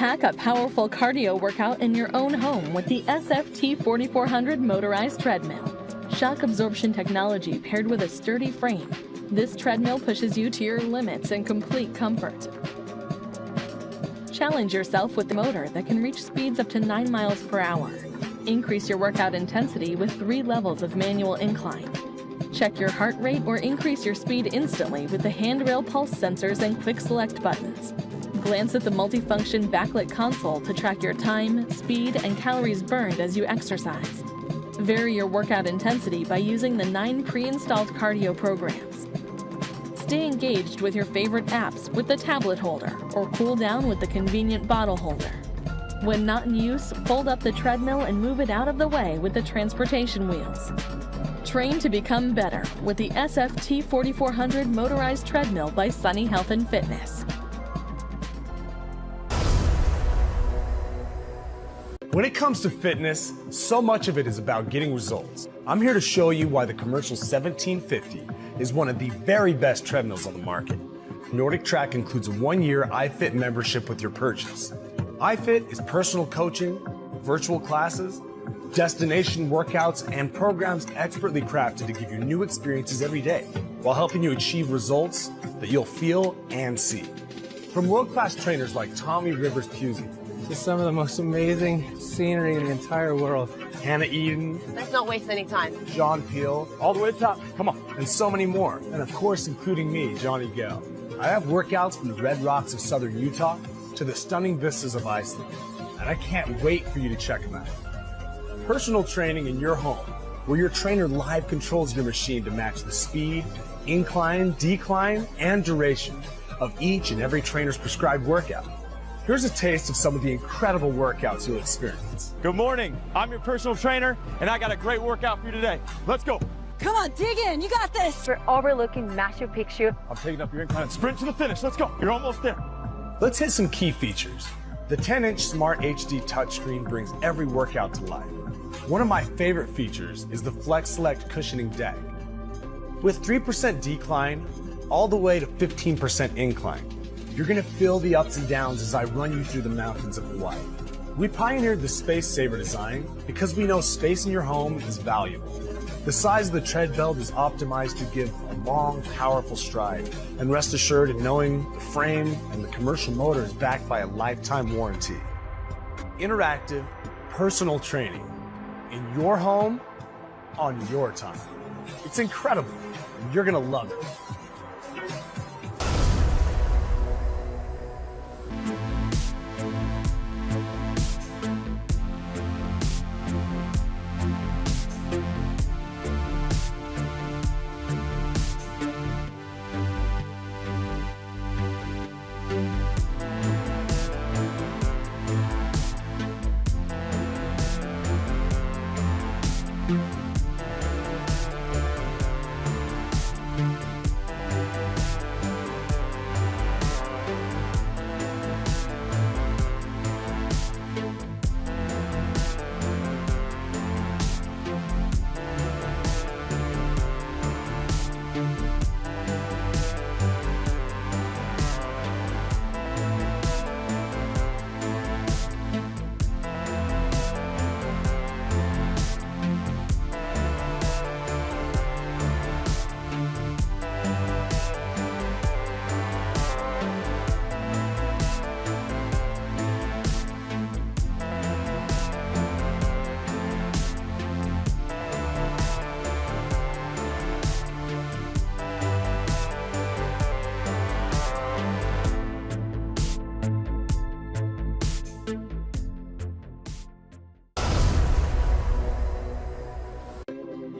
Pack a powerful cardio workout in your own home with the SFT 4400 motorized treadmill. Shock absorption technology paired with a sturdy frame. This treadmill pushes you to your limits in complete comfort. Challenge yourself with the motor that can reach speeds up to 9 miles per hour. Increase your workout intensity with 3 levels of manual incline. Check your heart rate or increase your speed instantly with the handrail pulse sensors and quick select buttons. Glance at the multifunction backlit console to track your time, speed, and calories burned as you exercise. Vary your workout intensity by using the 9 pre-installed cardio programs. Stay engaged with your favorite apps with the tablet holder or cool down with the convenient bottle holder. When not in use, fold up the treadmill and move it out of the way with the transportation wheels. Train to become better with the SFT 4400 motorized treadmill by Sunny Health and Fitness. When it comes to fitness, so much of it is about getting results. I'm here to show you why the Commercial 1750 is one of the very best treadmills on the market. NordicTrack includes a 1-year iFit membership with your purchase. iFit is personal coaching, virtual classes, destination workouts, and programs expertly crafted to give you new experiences every day while helping you achieve results that you'll feel and see. From world-class trainers like Tommy Rivers-Pusey, to some of the most amazing scenery in the entire world. Hannah Eden. Let's not waste any time. John Peel, all the way to the top, come on, and so many more. And of course, including me, Johnny Gale. I have workouts from the red rocks of southern Utah to the stunning vistas of Iceland. And I can't wait for you to check them out. Personal training in your home, where your trainer live controls your machine to match the speed, incline, decline, and duration of each and every trainer's prescribed workout. Here's a taste of some of the incredible workouts you'll experience. Good morning. I'm your personal trainer, and I got a great workout for you today. Let's go. Come on, dig in. You got this. We're overlooking Machu Picchu. I'm taking up your incline. Sprint to the finish. Let's go. You're almost there. Let's hit some key features. The 10-inch Smart HD touchscreen brings every workout to life. One of my favorite features is the Flex Select cushioning deck. With 3% decline all the way to 15% incline, you're going to feel the ups and downs as I run you through the mountains of Hawaii. We pioneered the Space Saver design because we know space in your home is valuable. The size of the tread belt is optimized to give a long, powerful stride, and rest assured in knowing the frame and the commercial motor is backed by a lifetime warranty. Interactive, personal training in your home, on your time. It's incredible, and you're going to love it.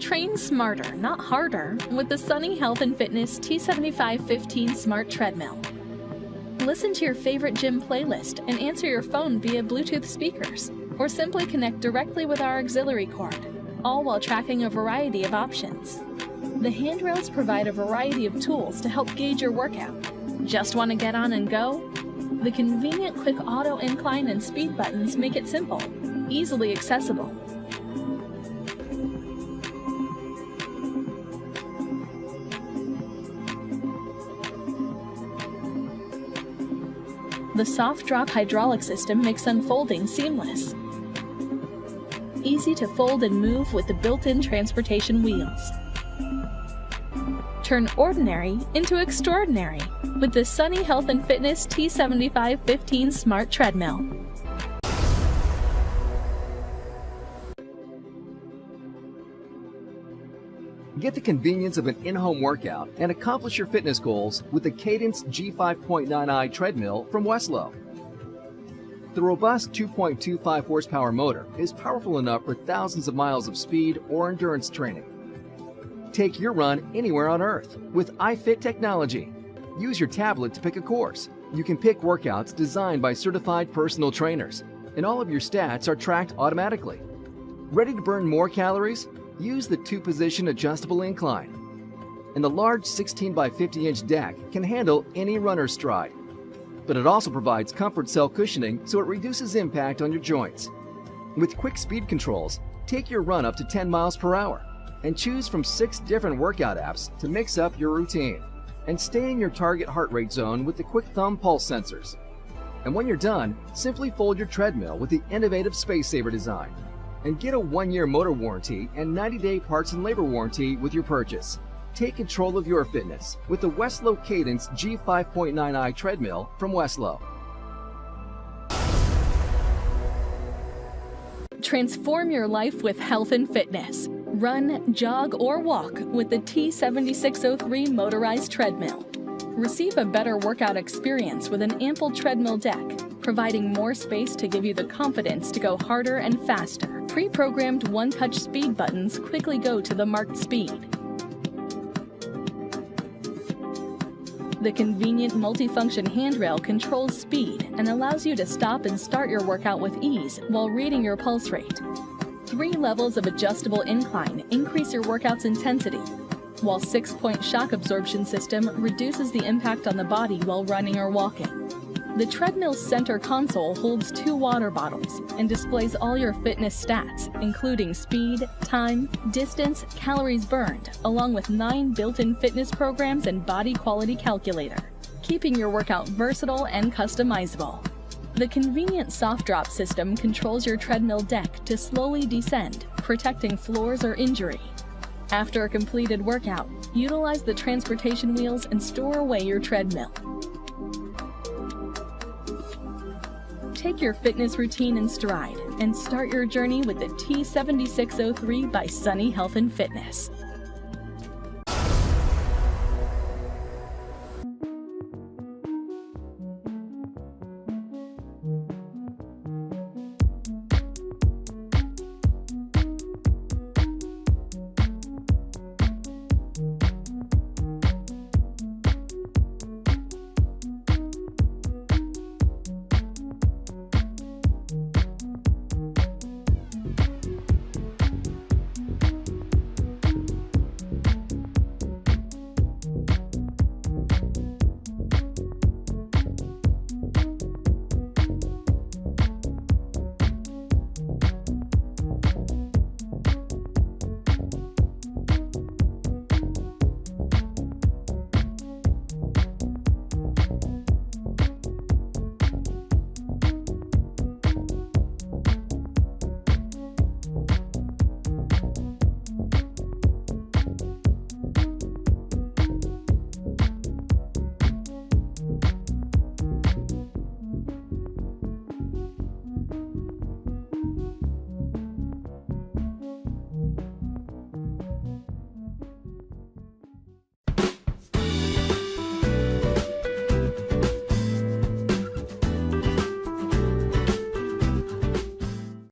Train smarter, not harder, with the Sunny Health and Fitness T7515 Smart Treadmill. Listen to your favorite gym playlist and answer your phone via Bluetooth speakers, or simply connect directly with our auxiliary cord, all while tracking a variety of options. The handrails provide a variety of tools to help gauge your workout. Just want to get on and go? The convenient quick auto incline and speed buttons make it simple, easily accessible. The soft drop hydraulic system makes unfolding seamless. Easy to fold and move with the built-in transportation wheels. Turn ordinary into extraordinary with the Sunny Health and Fitness T7515 Smart Treadmill. Get the convenience of an in-home workout and accomplish your fitness goals with the Cadence G5.9i treadmill from Weslo. The robust 2.25 horsepower motor is powerful enough for thousands of miles of speed or endurance training. Take your run anywhere on Earth with iFit technology. Use your tablet to pick a course. You can pick workouts designed by certified personal trainers, and all of your stats are tracked automatically. Ready to burn more calories? Use the 2-position adjustable incline. And the large 16 by 50 inch deck can handle any runner's stride. But it also provides comfort cell cushioning so it reduces impact on your joints. With quick speed controls, take your run up to 10 miles per hour and choose from 6 different workout apps to mix up your routine. And stay in your target heart rate zone with the quick thumb pulse sensors. And when you're done, simply fold your treadmill with the innovative Space Saver design. And get a 1-year motor warranty and 90-day parts and labor warranty with your purchase. Take control of your fitness with the Weslo Cadence G5.9i treadmill from Weslo. Transform your life with health and fitness. Run, jog, or walk with the T7603 motorized treadmill. Receive a better workout experience with an ample treadmill deck, providing more space to give you the confidence to go harder and faster. Pre-programmed one-touch speed buttons quickly go to the marked speed. The convenient multifunction handrail controls speed and allows you to stop and start your workout with ease while reading your pulse rate. 3 levels of adjustable incline increase your workout's intensity, while 6-point shock absorption system reduces the impact on the body while running or walking. The treadmill's center console holds 2 water bottles and displays all your fitness stats, including speed, time, distance, calories burned, along with 9 built-in fitness programs and body quality calculator, keeping your workout versatile and customizable. The convenient soft drop system controls your treadmill deck to slowly descend, protecting floors or injury. After a completed workout, utilize the transportation wheels and store away your treadmill. Take your fitness routine in stride and start your journey with the T7603 by Sunny Health and Fitness.